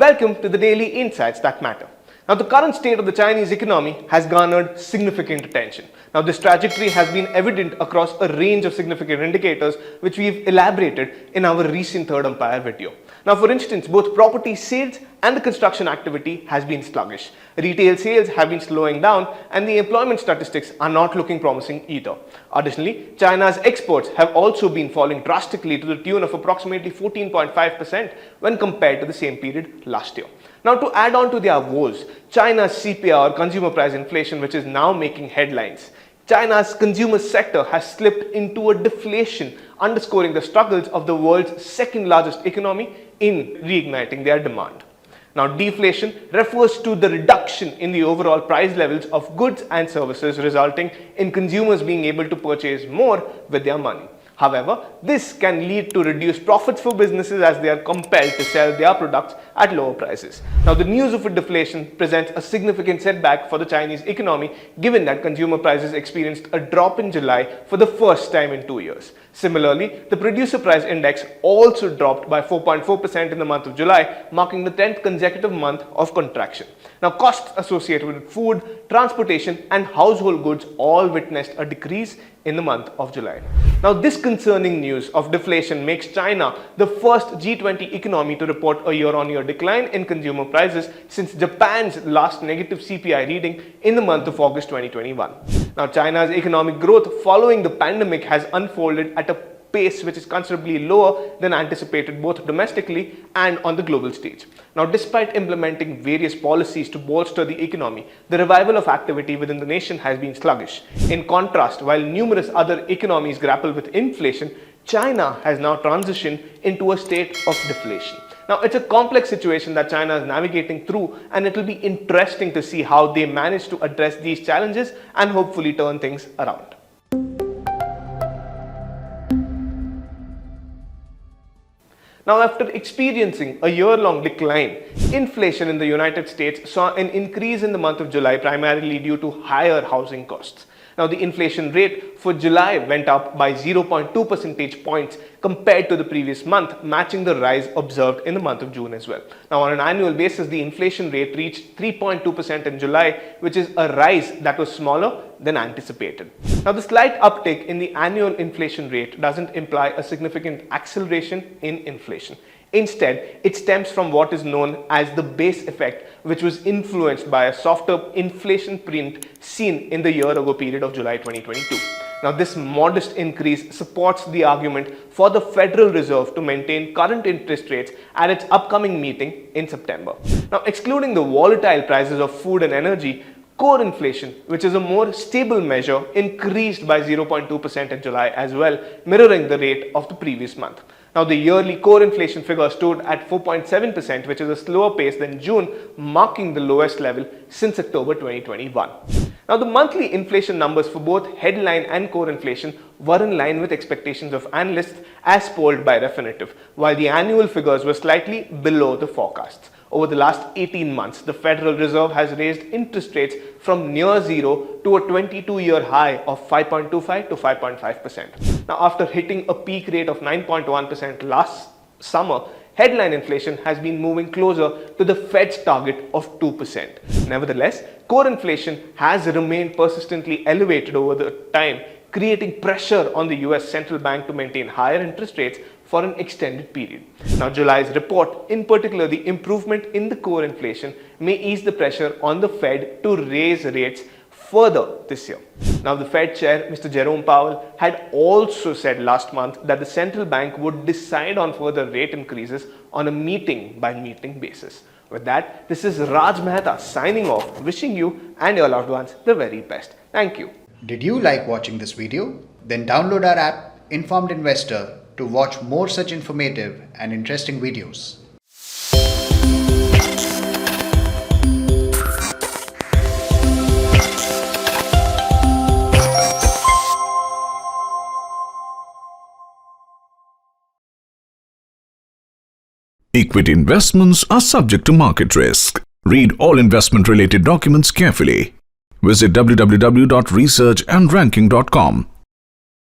Welcome to the Daily Insights That Matter. Now, the current state of the Chinese economy has garnered significant attention. Now, this trajectory has been evident across a range of significant indicators, which we've elaborated in our recent Third Empire video. Now, for instance, both property sales and the construction activity has been sluggish. Retail sales have been slowing down, and the employment statistics are not looking promising either. Additionally, China's exports have also been falling drastically to the tune of approximately 14.5% when compared to the same period last year. Now, to add on to their woes, China's CPI or consumer price inflation, which is now making headlines. China's consumer sector has slipped into a deflation, underscoring the struggles of the world's second largest economy in reigniting their demand. Now, deflation refers to the reduction in the overall price levels of goods and services, resulting in consumers being able to purchase more with their money. However, this can lead to reduced profits for businesses as they are compelled to sell their products at lower prices. Now, the news of a deflation presents a significant setback for the Chinese economy, given that consumer prices experienced a drop in July for the first time in 2 years. Similarly, the producer price index also dropped by 4.4% in the month of July, marking the 10th consecutive month of contraction. Now, costs associated with food, transportation, and household goods all witnessed a decrease in the month of July. Now, this concerning news of deflation makes China the first G20 economy to report a year-on-year decline in consumer prices since Japan's last negative CPI reading in the month of August 2021. Now, China's economic growth following the pandemic has unfolded at a pace which is considerably lower than anticipated both domestically and on the global stage. Now, despite implementing various policies to bolster the economy, the revival of activity within the nation has been sluggish. In contrast, while numerous other economies grapple with inflation, China has now transitioned into a state of deflation. Now, it's a complex situation that China is navigating through, and it will be interesting to see how they manage to address these challenges and hopefully turn things around. Now, after experiencing a year-long decline, inflation in the United States saw an increase in the month of July, primarily due to higher housing costs. Now, the inflation rate for July went up by 0.2 percentage points compared to the previous month, matching the rise observed in the month of June as well. Now, on an annual basis, the inflation rate reached 3.2% in July, which is a rise that was smaller than anticipated. Now, the slight uptick in the annual inflation rate doesn't imply a significant acceleration in inflation. Instead, it stems from what is known as the base effect, which was influenced by a softer inflation print seen in the year-ago period of July 2022. Now, this modest increase supports the argument for the Federal Reserve to maintain current interest rates at its upcoming meeting in September. Now, excluding the volatile prices of food and energy, core inflation, which is a more stable measure, increased by 0.2% in July as well, mirroring the rate of the previous month. Now, the yearly core inflation figure stood at 4.7%, which is a slower pace than June, marking the lowest level since October 2021. Now, the monthly inflation numbers for both headline and core inflation were in line with expectations of analysts as polled by Refinitiv, while the annual figures were slightly below the forecasts. Over the last 18 months, the Federal Reserve has raised interest rates from near zero to a 22-year high of 5.25 to 5.5%. Now, after hitting a peak rate of 9.1% last summer, headline inflation has been moving closer to the Fed's target of 2%. Nevertheless, core inflation has remained persistently elevated over the time, creating pressure on the US central bank to maintain higher interest rates for an extended period. Now, July's report, in particular the improvement in the core inflation, may ease the pressure on the Fed to raise rates further this year. Now, the Fed chair, Mr. Jerome Powell, had also said last month that the central bank would decide on further rate increases on a meeting-by-meeting basis. With that, this is Raj Mehta signing off, wishing you and your loved ones the very best. Thank you. Did you like watching this video? Then download our app, Informed Investor, to watch more such informative and interesting videos. Equity investments are subject to market risk. Read all investment-related documents carefully. Visit www.researchandranking.com